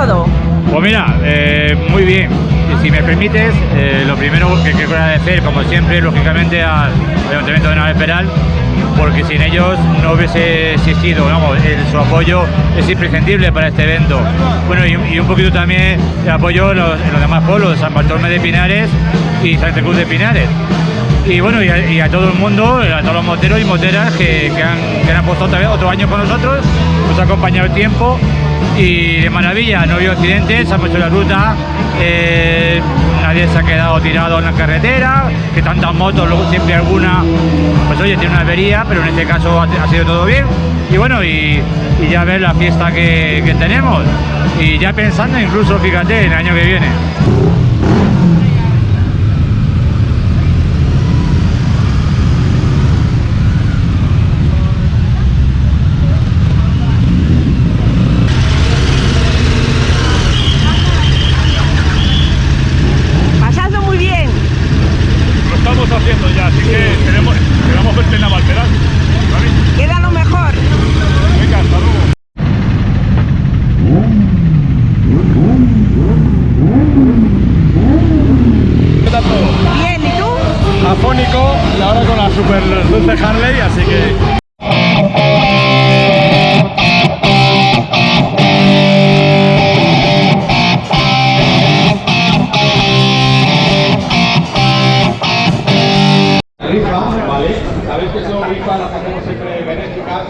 todo? Pues mira, muy bien. Si me permites, lo primero que quiero agradecer, como siempre, lógicamente al Ayuntamiento de Navalperal, porque sin ellos no hubiese existido, vamos, su apoyo es imprescindible para este evento. Bueno, y un poquito también de apoyo en los demás pueblos, San Bartolomé de Pinares y Santa Cruz de Pinares. Y bueno, y a todo el mundo, a todos los moteros y moteras que han apostado otra vez otro año con nosotros, nos ha acompañado el tiempo y de maravilla, no ha habido accidentes, hemos hecho la ruta, nadie se ha quedado tirado en la carretera, que tantas motos, luego siempre alguna, pues oye, tiene una avería, pero en este caso ha sido todo bien. Y bueno, y ya ver la fiesta que tenemos, y ya pensando incluso, fíjate, en el año que viene. Haciendo ya, así que queremos verte en Navalperal, ¿vale? Queda lo mejor. Venga, hasta luego. ¿Qué tal todo? Bien, ¿y tú? Afónico y ahora con la super dulce Harley, así que... ¿Vale? Sabéis que son rifas, las hacemos siempre benéficas.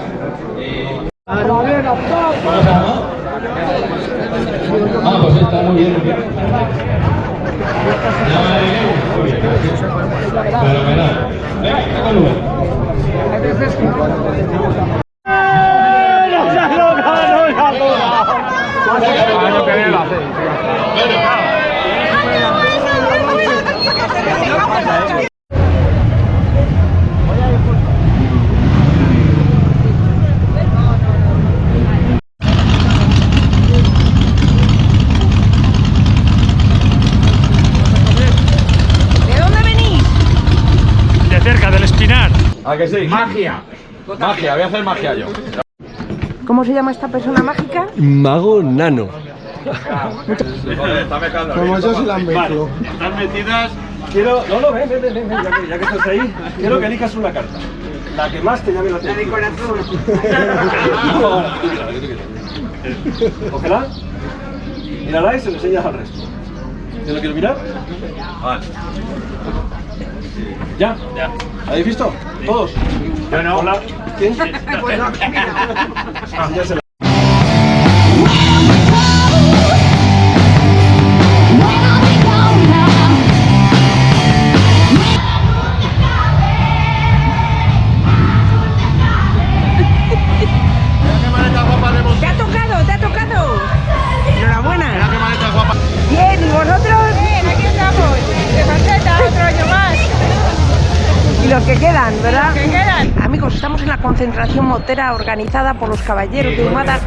Pues está muy bien, muy bien. Fenomenal. Venga, cerca del Espinar. ¿A que sí? Magia. Magia, voy a hacer magia yo. ¿Cómo se llama esta persona mágica? Mago Nano. Como yo se la mezclo. Están metidas. Quiero. No, ven, ya que estás ahí, quiero que elijas una carta. La que más te llame la atención. La de corazón. Cógela. Mírala y se lo enseñas al resto. ¿Yo lo quiero mirar? Vale. ¿Ya? Ya. ¿Habéis visto? ¿Todos? Yo no. Hola. ¿Quién? Ya se la... ¿Te ha tocado? ¿Te ha tocado? Enhorabuena. Bien, ¿y vosotros? Bien, aquí estamos. De faceta, otro año más. Y los que quedan, ¿verdad? ¿Qué quedan? Amigos, estamos en la concentración motera organizada por los Caballeros de Humada